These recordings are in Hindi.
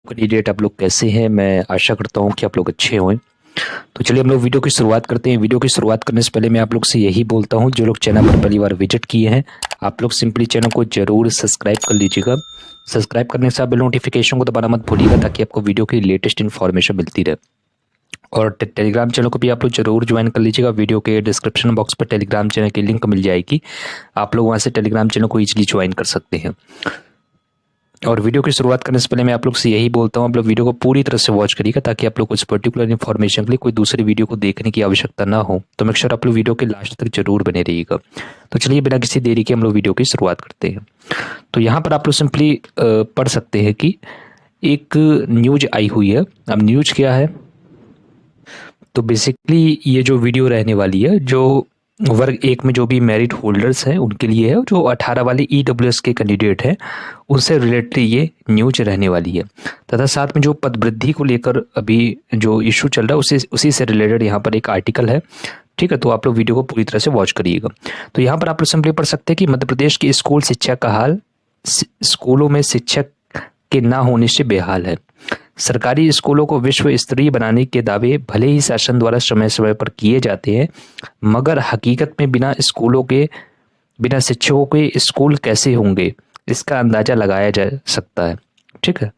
कैंडिडेट आप लोग कैसे हैं। मैं आशा करता हूं कि आप लोग अच्छे हों। तो चलिए हम लोग वीडियो की शुरुआत करते हैं। वीडियो की शुरुआत करने से पहले मैं आप लोग से यही बोलता हूं, जो लोग चैनल पर पहली बार विजिट किए हैं आप लोग सिंपली चैनल को जरूर सब्सक्राइब कर लीजिएगा। सब्सक्राइब करने से आप बेल नोटिफिकेशन को दबाना मत भूलिएगा, ताकि आपको वीडियो की लेटेस्ट इन्फॉर्मेशन मिलती रहे। और टेलीग्राम चैनल को भी आप लोग जरूर ज्वाइन कर लीजिएगा। वीडियो के डिस्क्रिप्शन बॉक्स पर टेलीग्राम चैनल की लिंक मिल जाएगी, आप लोग वहाँ से टेलीग्राम चैनल को ईजिली ज्वाइन कर सकते हैं। और वीडियो की शुरुआत करने से पहले मैं आप लोग से यही बोलता हूँ, आप लोग वीडियो को पूरी तरह से वॉच करिएगा, ताकि आप लोग को इस पर्टिकुलर इन्फॉर्मेशन के लिए कोई दूसरी वीडियो को देखने की आवश्यकता ना हो। तो मेक श्योर आप लोग वीडियो के लास्ट तक जरूर बने रहिएगा। तो चलिए बिना किसी देरी के हम लोग वीडियो की शुरुआत करते हैं। तो यहाँ पर आप लोग सिंपली पढ़ सकते हैं कि एक न्यूज आई हुई है। अब न्यूज क्या है, तो बेसिकली ये जो वीडियो रहने वाली है, जो वर्ग 1 में जो भी मेरिट होल्डर्स हैं उनके लिए है, जो 18 वाले EWS के कैंडिडेट हैं उनसे रिलेटेड ये न्यूज रहने वाली है। तथा साथ में जो पद वृद्धि को लेकर अभी जो इशू चल रहा है उसी से रिलेटेड यहाँ पर एक आर्टिकल है। ठीक है, तो आप लोग वीडियो को पूरी तरह से वॉच करिएगा। तो यहाँ पर आप लोग सिंपली पढ़ सकते हैं कि मध्य प्रदेश की स्कूल शिक्षा का हाल, स्कूलों में शिक्षक के ना होने से बेहाल है। सरकारी स्कूलों को विश्व स्तरीय बनाने के दावे भले ही शासन द्वारा समय समय पर किए जाते हैं, मगर हकीकत में बिना शिक्षकों के स्कूल कैसे होंगे, इसका अंदाजा लगाया जा सकता है। ठीक है,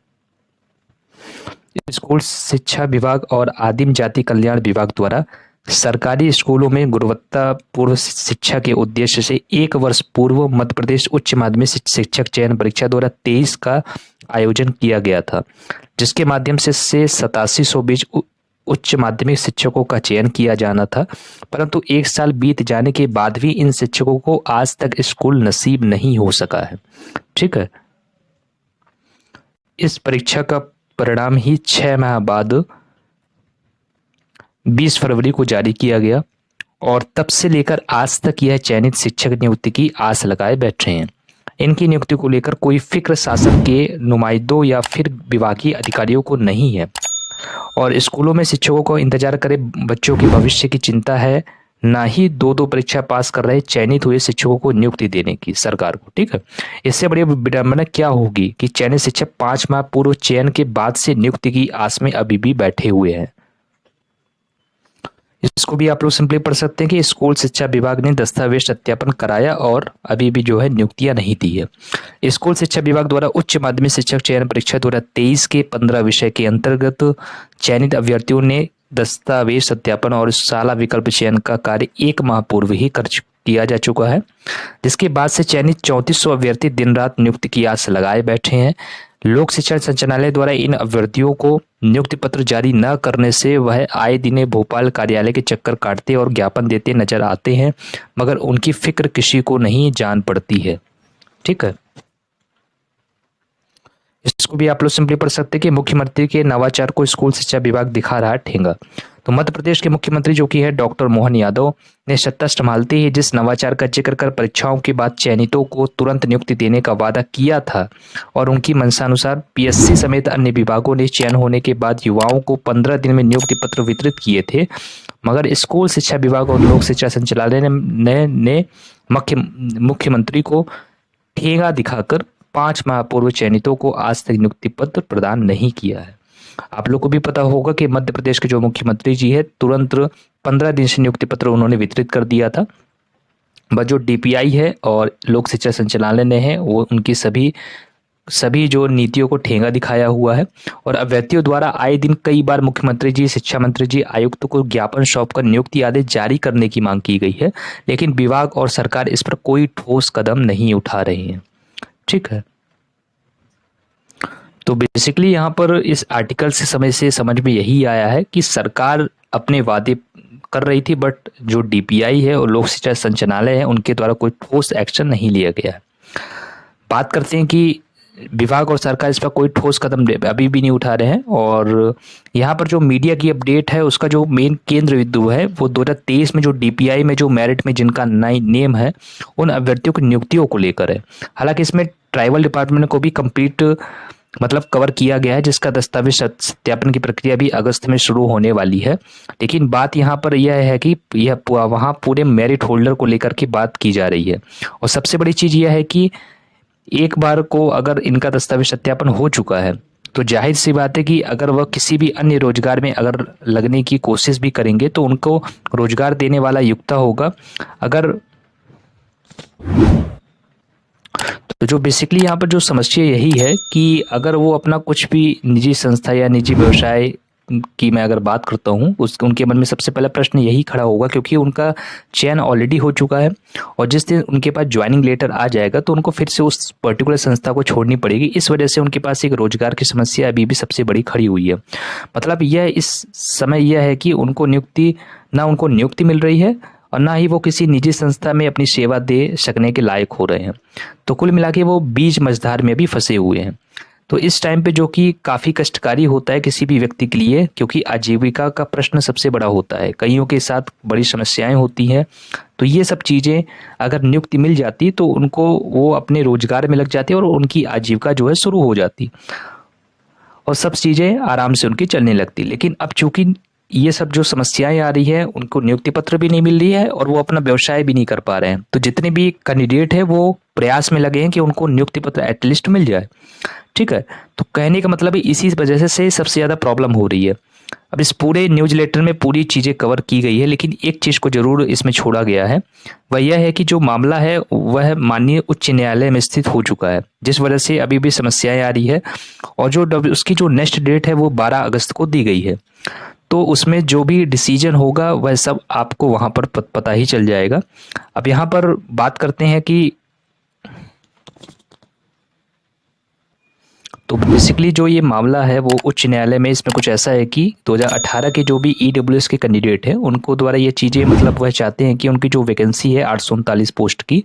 स्कूल शिक्षा विभाग और आदिम जाति कल्याण विभाग द्वारा सरकारी स्कूलों में गुणवत्तापूर्ण शिक्षा के उद्देश्य से 1 वर्ष पूर्व मध्य प्रदेश उच्च माध्यमिक शिक्षक चयन परीक्षा 2023 का आयोजन किया गया था, जिसके माध्यम से 8720 उच्च माध्यमिक शिक्षकों का चयन किया जाना था। परंतु 1 साल बीत जाने के बाद भी इन शिक्षकों को आज तक स्कूल नसीब नहीं हो सका है। ठीक है, इस परीक्षा का परिणाम ही 6 माह बाद 20 फरवरी को जारी किया गया, और तब से लेकर आज तक यह चयनित शिक्षक नियुक्ति की आस लगाए बैठे हैं। इनकी नियुक्ति को लेकर कोई फिक्र शासन के नुमाइंदों या फिर विभागीय अधिकारियों को नहीं है, और स्कूलों में शिक्षकों को इंतजार करे बच्चों के भविष्य की चिंता है, ना ही 2-2 परीक्षा पास कर रहे चयनित हुए शिक्षकों को नियुक्ति देने की सरकार को। ठीक है, इससे बड़ी विडंबना क्या होगी कि चयनित शिक्षक 5 माह पूर्व चयन के बाद से नियुक्ति की आस में अभी भी बैठे हुए हैं। इसको भी आप लोग सिंपली पढ़ सकते हैं कि स्कूल शिक्षा विभाग ने दस्तावेज सत्यापन कराया और अभी भी जो है नियुक्तियां नहीं दी है। स्कूल शिक्षा विभाग द्वारा उच्च माध्यमिक शिक्षक चयन परीक्षा 2023 के 15 विषय के अंतर्गत चयनित अभ्यर्थियों ने दस्तावेज सत्यापन और शाला विकल्प चयन का कार्य 1 माह पूर्व ही किया जा चुका है, जिसके बाद से चयनित 3400 अभ्यर्थी दिन रात नियुक्ति की आस लगाए बैठे हैं। लोक शिक्षण संचालनालय द्वारा इन अभ्यर्थियों को नियुक्ति पत्र जारी न करने से वह आए दिन भोपाल कार्यालय के चक्कर काटते और ज्ञापन देते नजर आते हैं, मगर उनकी फिक्र किसी को नहीं जान पड़ती है। ठीक है, इसको भी आप लोग सिंपली पढ़ सकते हैं कि मुख्यमंत्री के नवाचार को स्कूल शिक्षा विभाग दिखा रहा ठेंगा। तो मध्य प्रदेश के मुख्यमंत्री जो कि है डॉक्टर मोहन यादव ने सत्ता संभालते ही जिस नवाचार का जिक्र कर परीक्षाओं के बाद चयनितों को तुरंत नियुक्ति देने का वादा किया था, और उनकी मंशानुसार PSC समेत अन्य विभागों ने चयन होने के बाद युवाओं को 15 दिन में नियुक्ति पत्र वितरित किए थे, मगर स्कूल शिक्षा विभाग और लोक शिक्षा संचालनालय ने मुख्यमंत्री को ठेंगा दिखाकर 5 माह पूर्व चयनितों को आज तक नियुक्ति पत्र प्रदान नहीं किया है। आप लोग को भी पता होगा कि मध्य प्रदेश के जो मुख्यमंत्री जी है तुरंत 15 दिन से नियुक्ति पत्र उन्होंने वितरित कर दिया था, बस जो DPI है और लोक शिक्षा संचालनालय ने है वो उनकी सभी जो नीतियों को ठेंगा दिखाया हुआ है, और अभ्यर्थियों द्वारा आए दिन कई बार मुख्यमंत्री जी, शिक्षा मंत्री जी, आयुक्त को ज्ञापन सौंपकर नियुक्ति आदेश जारी करने की मांग की गई है, लेकिन विभाग और सरकार इस पर कोई ठोस कदम नहीं उठा रहे हैं। ठीक है, तो बेसिकली यहाँ पर इस आर्टिकल से समझ में यही आया है कि सरकार अपने वादे कर रही थी, बट जो DPI है और लोक शिक्षा संचालनालय है उनके द्वारा कोई ठोस एक्शन नहीं लिया गया है। बात करते हैं कि विभाग और सरकार इस पर कोई ठोस कदम अभी भी नहीं उठा रहे हैं, और यहाँ पर जो मीडिया की अपडेट है उसका जो मेन केंद्र बिंदु है वो 2023 में जो DPI में जो मेरिट में जिनका नेम है उन अभ्यर्थियों की नियुक्तियों को लेकर है। हालांकि इसमें ट्राइबल डिपार्टमेंट को भी कंप्लीट कवर किया गया है, जिसका दस्तावेज सत्यापन की प्रक्रिया भी अगस्त में शुरू होने वाली है। लेकिन बात यहाँ पर यह है कि यह वहाँ पूरे मेरिट होल्डर को लेकर के बात की जा रही है, और सबसे बड़ी चीज़ यह है कि एक बार को अगर इनका दस्तावेज सत्यापन हो चुका है तो जाहिर सी बात है कि अगर वह किसी भी अन्य रोजगार में अगर लगने की कोशिश भी करेंगे तो उनको रोजगार देने वाला युक्ता होगा। अगर तो जो बेसिकली यहाँ पर जो समस्या यही है कि अगर वो अपना कुछ भी निजी संस्था या निजी व्यवसाय की मैं अगर बात करता हूँ, उनके मन में सबसे पहला प्रश्न यही खड़ा होगा, क्योंकि उनका चयन ऑलरेडी हो चुका है और जिस दिन उनके पास ज्वाइनिंग लेटर आ जाएगा तो उनको फिर से उस पर्टिकुलर संस्था को छोड़नी पड़ेगी। इस वजह से उनके पास एक रोजगार की समस्या अभी भी सबसे बड़ी खड़ी हुई है। मतलब यह इस समय यह है कि उनको नियुक्ति मिल रही है और ना ही वो किसी निजी संस्था में अपनी सेवा दे सकने के लायक हो रहे हैं। तो कुल मिला के वो बीच मझधार में भी फंसे हुए हैं। तो इस टाइम पे जो कि काफ़ी कष्टकारी होता है किसी भी व्यक्ति के लिए, क्योंकि आजीविका का प्रश्न सबसे बड़ा होता है, कईयों के साथ बड़ी समस्याएं होती हैं। तो ये सब चीज़ें अगर नियुक्ति मिल जाती तो उनको वो अपने रोजगार में लग जाती और उनकी आजीविका जो है शुरू हो जाती और सब चीज़ें आराम से उनकी चलने लगती। लेकिन अब चूंकि ये सब जो समस्याएं आ रही है, उनको नियुक्ति पत्र भी नहीं मिल रही है और वो अपना व्यवसाय भी नहीं कर पा रहे हैं, तो जितने भी कैंडिडेट है वो प्रयास में लगे हैं कि उनको नियुक्ति पत्र एटलीस्ट मिल जाए। ठीक है, तो कहने का मतलब है इसी वजह से सबसे ज़्यादा प्रॉब्लम हो रही है। अब इस पूरे न्यूज लेटर में पूरी चीज़ें कवर की गई है, लेकिन एक चीज़ को जरूर इसमें छोड़ा गया है, वह यह है कि जो मामला है वह माननीय उच्च न्यायालय में स्थित हो चुका है, जिस वजह से अभी भी समस्याएं आ रही है। और जो उसकी जो नेक्स्ट डेट है वो 12 अगस्त को दी गई है। तो उसमें जो भी डिसीजन होगा वह सब आपको वहाँ पर पता ही चल जाएगा। अब यहाँ पर बात करते हैं कि तो बेसिकली जो ये मामला है वो उच्च न्यायालय में इसमें कुछ ऐसा है कि 2018 के जो भी ईडब्ल्यूएस के कैंडिडेट हैं उनको द्वारा ये चीज़ें, मतलब वह चाहते हैं कि उनकी जो वैकेंसी है 839 पोस्ट की,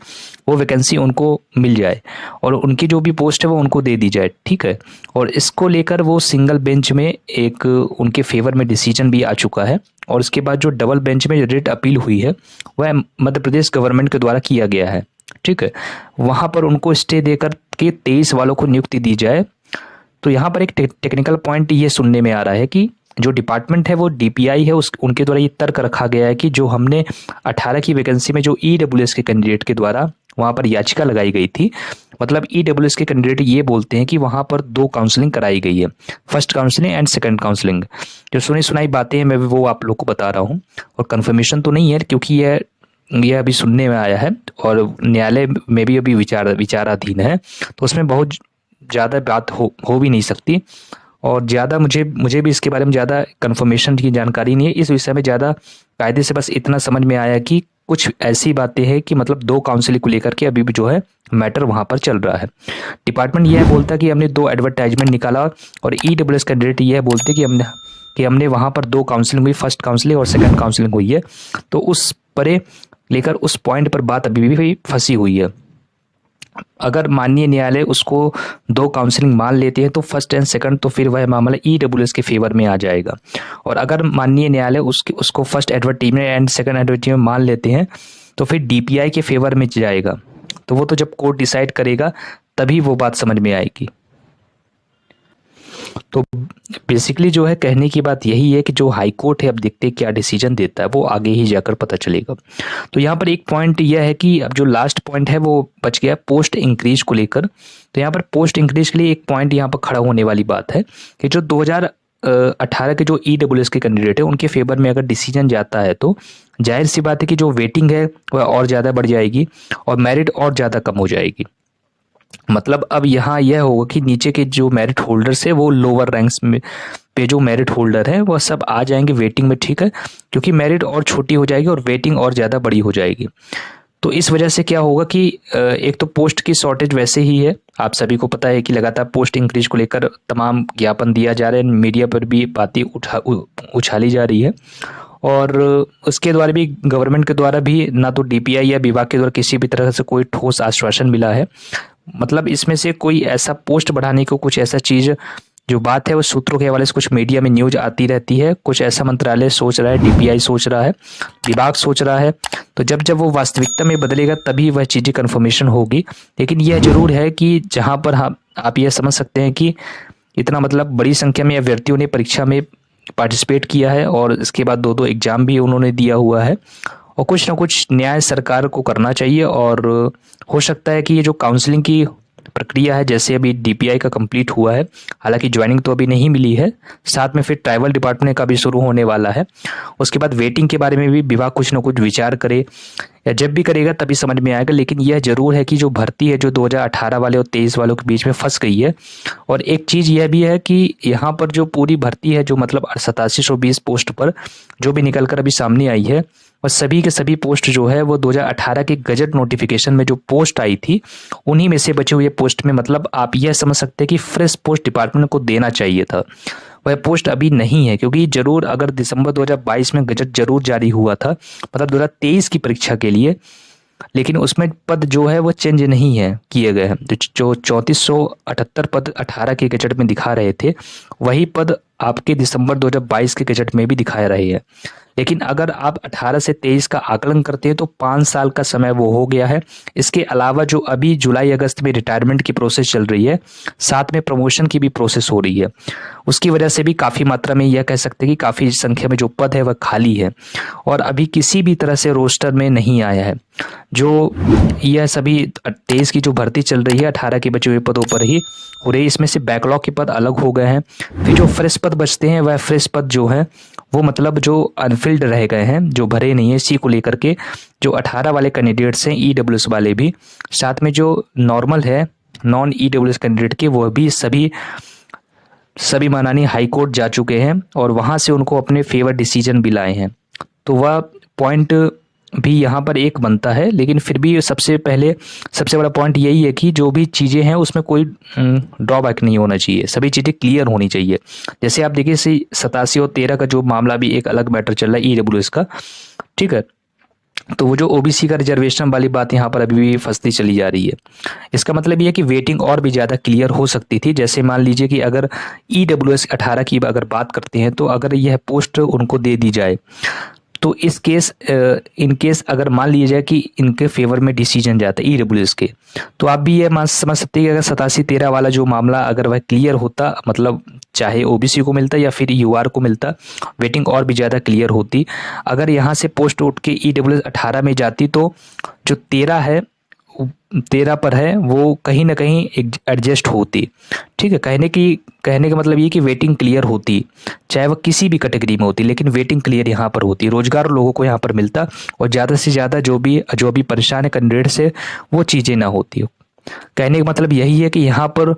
वो वैकेंसी उनको मिल जाए और उनकी जो भी पोस्ट है वो उनको दे दी जाए। ठीक है, और इसको लेकर वो सिंगल बेंच में एक उनके फेवर में डिसीजन भी आ चुका है और उसके बाद जो डबल बेंच में रिट अपील हुई है वह मध्य प्रदेश गवर्नमेंट के द्वारा किया गया है। ठीक है, वहाँ पर उनको स्टे देकर के 23 वालों को नियुक्ति दी जाए। तो यहाँ पर एक टेक्निकल पॉइंट ये सुनने में आ रहा है कि जो डिपार्टमेंट है वो डीपीआई है, उनके द्वारा ये तर्क रखा गया है कि जो हमने 18 की वैकेंसी में जो ईडब्ल्यूएस के कैंडिडेट के द्वारा वहाँ पर याचिका लगाई गई थी, मतलब ईडब्ल्यूएस के कैंडिडेट ये बोलते हैं कि वहाँ पर 2 काउंसलिंग कराई गई है, first counselling and second counselling. जो सुनी सुनाई बातें हैं मैं वो आप लोग को बता रहा हूँ और कन्फर्मेशन तो नहीं है, क्योंकि यह अभी सुनने में आया है और न्यायालय में भी अभी विचाराधीन है, तो उसमें बहुत ज़्यादा बात हो भी नहीं सकती और ज़्यादा मुझे भी इसके बारे में ज़्यादा कन्फर्मेशन की जानकारी नहीं है। इस विषय में ज़्यादा कायदे से बस इतना समझ में आया कि कुछ ऐसी बातें हैं कि मतलब 2 काउंसिलिंग को लेकर के अभी भी जो है मैटर वहाँ पर चल रहा है। डिपार्टमेंट यह बोलता है कि हमने 2 एडवर्टाइजमेंट निकाला और ईडब्ल्यूएस कैंडिडेट यह बोलते कि हमने वहाँ पर 2 काउंसिलिंग हुई, फर्स्ट काउंसिलिंग और सेकंड काउंसिलिंग हुई है। तो उस परे लेकर उस पॉइंट पर बात अभी भी फंसी हुई है। अगर माननीय न्यायालय उसको 2 काउंसलिंग मान लेते हैं तो फर्स्ट एंड सेकंड तो फिर वह मामला ईडब्ल्यूएस के फेवर में आ जाएगा, और अगर माननीय न्यायालय उसको first advertisement and second advertisement मान लेते हैं तो फिर डीपीआई के फेवर में जाएगा। तो वो तो जब कोर्ट डिसाइड करेगा तभी वो बात समझ में आएगी। तो बेसिकली जो है कहने की बात यही है कि जो हाई कोर्ट है, अब देखते हैं क्या डिसीजन देता है, वो आगे ही जाकर पता चलेगा। तो यहाँ पर एक पॉइंट यह है कि अब जो लास्ट पॉइंट है वो बच गया पोस्ट इंक्रीज को लेकर। तो यहाँ पर पोस्ट इंक्रीज के लिए एक पॉइंट यहाँ पर खड़ा होने वाली बात है कि जो 2018 के जो ईडब्ल्यूएस के कैंडिडेट है उनके फेवर में अगर डिसीजन जाता है तो जाहिर सी बात है कि जो वेटिंग है वह और ज़्यादा बढ़ जाएगी और मेरिट और ज़्यादा कम हो जाएगी। मतलब अब यहाँ यह होगा कि नीचे के जो मेरिट होल्डर्स है वो लोअर रैंक्स में पे जो मेरिट होल्डर है वह सब आ जाएंगे वेटिंग में। ठीक है, क्योंकि मेरिट और छोटी हो जाएगी और वेटिंग और ज़्यादा बड़ी हो जाएगी। तो इस वजह से क्या होगा कि एक तो पोस्ट की शॉर्टेज वैसे ही है, आप सभी को पता है कि लगातार पोस्ट इंक्रीज को लेकर तमाम ज्ञापन दिया जा रहा है, मीडिया पर भी बातें उछाली जा रही है और उसके द्वारा भी गवर्नमेंट के द्वारा भी ना तो डीपीआई या विभाग के द्वारा किसी भी तरह से कोई ठोस आश्वासन मिला है। मतलब इसमें से कोई ऐसा पोस्ट बढ़ाने को कुछ ऐसा चीज़ जो बात है वो सूत्रों के हवाले से कुछ मीडिया में न्यूज आती रहती है, कुछ ऐसा मंत्रालय सोच रहा है, डीपीआई सोच रहा है, विभाग सोच रहा है। तो जब वो वास्तविकता में बदलेगा तभी वह चीज़ें कन्फर्मेशन होगी। लेकिन यह जरूर है कि जहाँ पर आप यह समझ सकते हैं कि इतना मतलब बड़ी संख्या में अभ्यर्थियों ने परीक्षा में पार्टिसिपेट किया है और इसके बाद 2-2 एग्जाम भी उन्होंने दिया हुआ है और कुछ ना कुछ न्याय सरकार को करना चाहिए। और हो सकता है कि ये जो काउंसलिंग की प्रक्रिया है। जैसे अभी डीपीआई का कंप्लीट हुआ है, हालांकि ज्वाइनिंग तो अभी नहीं मिली है, साथ में फिर ट्राइबल डिपार्टमेंट का भी शुरू होने वाला है। उसके बाद वेटिंग के बारे में भी विभाग कुछ ना कुछ विचार करे, या जब भी करेगा तभी समझ में आएगा। लेकिन यह जरूर है कि जो भर्ती है जो 2018 वाले और 23 वालों के बीच में फंस गई है। और एक चीज़ यह भी है कि यहाँ पर जो पूरी भर्ती है, जो मतलब 8720 पोस्ट पर जो भी निकल कर अभी सामने आई है, और सभी के सभी पोस्ट जो है वो 2018 के गजट नोटिफिकेशन में जो पोस्ट आई थी उन्हीं में से बचे हुए पोस्ट में, मतलब आप यह समझ सकते हैं कि फ्रेश पोस्ट डिपार्टमेंट को देना चाहिए था। वह पोस्ट अभी नहीं है, क्योंकि जरूर अगर दिसंबर 2022 में गजट जरूर जारी हुआ था, मतलब 2023 की परीक्षा के लिए, लेकिन उसमें पद जो है वो चेंज नहीं है किए गए हैं। जो 3478 पद 18 के गजट में दिखा रहे थे, वही पद आपके दिसंबर 2022 के गजट में भी दिखा रहे हैं। लेकिन अगर आप 18 से 23 का आकलन करते हैं तो 5 साल का समय वो हो गया है। इसके अलावा जो अभी जुलाई अगस्त में रिटायरमेंट की प्रोसेस चल रही है, साथ में प्रमोशन की भी प्रोसेस हो रही है, उसकी वजह से भी काफ़ी मात्रा में यह कह सकते हैं कि काफ़ी संख्या में जो पद है वह खाली है और अभी किसी भी तरह से रोस्टर में नहीं आया है। जो यह सभी 23 की जो भर्ती चल रही है 18 के बचे हुए पदों पर ही हो रही है। इसमें से बैकलॉग के पद अलग हो गए हैं, फिर जो फ्रेश पद बचते हैं वह फ्रेश पद जो है वो मतलब जो अनफिल्ड रह गए हैं, जो भरे नहीं है। इसी को लेकर के जो 18 वाले कैंडिडेट्स हैं ईडब्ल्यूएस वाले भी, साथ में जो नॉर्मल है नॉन ईडब्ल्यूएस कैंडिडेट के, वो भी सभी माननीय हाई कोर्ट जा चुके हैं और वहां से उनको अपने फेवर डिसीजन भी लाए हैं। तो वह पॉइंट भी यहाँ पर एक बनता है, लेकिन फिर भी सबसे बड़ा पॉइंट यही है कि जो भी चीज़ें हैं उसमें कोई ड्रॉबैक नहीं होना चाहिए, सभी चीज़ें क्लियर होनी चाहिए। जैसे आप देखिए 87 और 13 का जो मामला भी एक अलग मैटर चल रहा है ईडब्ल्यूएस का, ठीक है, तो वो जो ओबीसी का रिजर्वेशन वाली बात यहाँ पर अभी भी फंसती चली जा रही है। इसका मतलब ये है कि वेटिंग और भी ज़्यादा क्लियर हो सकती थी। जैसे मान लीजिए कि अगर ईडब्ल्यूएस 18 की अगर बात करते हैं, तो अगर यह पोस्ट उनको दे दी जाए तो इन केस अगर मान लिया जाए कि इनके फेवर में डिसीजन जाता है ईडब्ल्यूएस के, तो आप भी ये समझ सकते हैं कि अगर 87-13 वाला जो मामला अगर वह क्लियर होता, मतलब चाहे ओबीसी को मिलता या फिर यूआर को मिलता, वेटिंग और भी ज़्यादा क्लियर होती। अगर यहाँ से पोस्ट उठ के ईडब्ल्यूएस 18 में जाती तो जो 13 पर है वो कहीं ना कहीं एडजस्ट होती, ठीक है। कहने का मतलब ये कि वेटिंग क्लियर होती, चाहे वह किसी भी कैटेगरी में होती, लेकिन वेटिंग क्लियर यहाँ पर होती, रोजगार लोगों को यहाँ पर मिलता और ज़्यादा से ज़्यादा जो भी परेशान है कैंडिडेट से वो चीज़ें ना होती। कहने का मतलब यही है कि यहाँ पर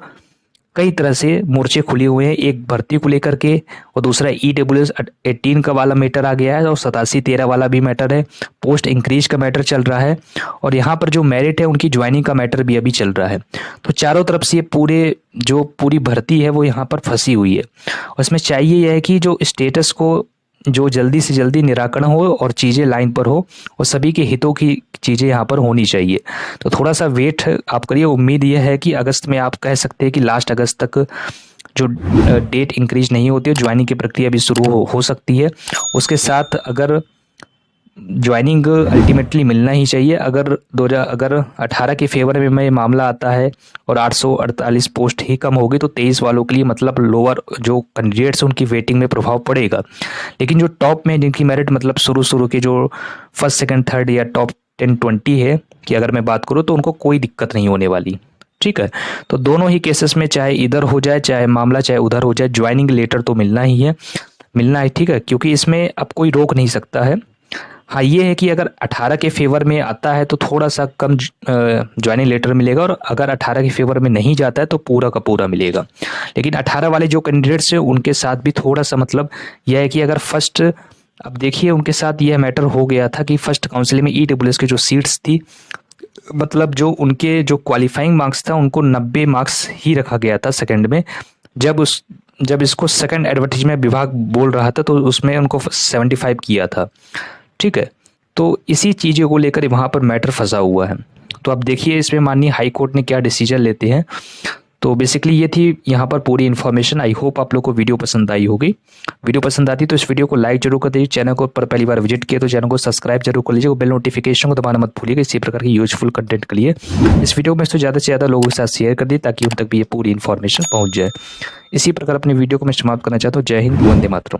कई तरह से मोर्चे खुले हुए हैं, एक भर्ती को लेकर के और दूसरा ईडब्ल्यूएस 18 का वाला मैटर आ गया है और 87-13 वाला भी मैटर है, पोस्ट इंक्रीज का मैटर चल रहा है और यहाँ पर जो मेरिट है उनकी ज्वाइनिंग का मैटर भी अभी चल रहा है। तो चारों तरफ से पूरी भर्ती है वो यहाँ पर फंसी हुई है और इसमें चाहिए यह है कि जो स्टेटस को जो जल्दी से जल्दी निराकरण हो और चीज़ें लाइन पर हो और सभी के हितों की चीज़ें यहाँ पर होनी चाहिए। तो थोड़ा सा वेट आप करिए। उम्मीद यह है कि अगस्त में आप कह सकते हैं कि लास्ट अगस्त तक जो डेट इंक्रीज नहीं होती है, ज्वाइनिंग की प्रक्रिया भी शुरू हो सकती है। उसके साथ अगर ज्वाइनिंग अल्टीमेटली मिलना ही चाहिए। अगर 18 के फेवर में मामला आता है और 848 पोस्ट ही कम होगी तो 23 वालों के लिए मतलब लोअर जो कैंडिडेट्स उनकी वेटिंग में प्रभाव पड़ेगा। लेकिन जो टॉप में जिनकी मेरिट मतलब शुरू के जो फर्स्ट सेकंड थर्ड या टॉप 10-20 है कि अगर मैं बात करूँ तो उनको कोई दिक्कत नहीं होने वाली, ठीक है। तो दोनों ही केसेस में चाहे इधर हो जाए चाहे मामला चाहे उधर हो जाए, ज्वाइनिंग लेटर तो मिलना है, ठीक है, क्योंकि इसमें अब कोई रोक नहीं सकता है। हाँ ये है कि अगर 18 के फेवर में आता है तो थोड़ा सा कम ज्वाइनिंग लेटर मिलेगा और अगर 18 के फेवर में नहीं जाता है तो पूरा का पूरा मिलेगा। लेकिन 18 वाले जो कैंडिडेट्स हैं उनके साथ भी थोड़ा सा मतलब यह है कि अगर फर्स्ट, अब देखिए उनके साथ यह मैटर हो गया था कि फर्स्ट काउंसिल में ईडब्ल्यूएस की जो सीट्स थी, मतलब जो उनके जो क्वालिफाइंग मार्क्स था उनको 90 मार्क्स ही रखा गया था सेकेंड में। जब इसको सेकेंड एडवर्टाइजमेंट विभाग बोल रहा था तो उसमें उनको 75 किया था, ठीक है। तो इसी चीज़ों को लेकर वहाँ पर मैटर फंसा हुआ है। तो अब देखिए इसमें माननीय हाई कोर्ट ने क्या डिसीजन लेते हैं। तो बेसिकली ये थी यहाँ पर पूरी इन्फॉर्मेशन। आई होप आप लोग को वीडियो पसंद आई होगी। वीडियो पसंद आती तो इस वीडियो को लाइक जरूर कर दीजिए। चैनल को पर पहली बार विजिट किया तो चैनल को सब्सक्राइब जरूर कर लीजिए। बेल नोटिफिकेशन को दबाना मत भूलिएगा इसी प्रकार की यूजफुल कंटेंट के लिए। इस वीडियो में ज़्यादा से ज़्यादा लोगों के साथ शेयर कर दिए ताकि उन तक भी ये पूरी इन्फॉर्मेशन पहुँच जाए। इसी प्रकार अपनी वीडियो को मैं समाप्त करना चाहता हूँ। जय हिंद, वंदे मातरम।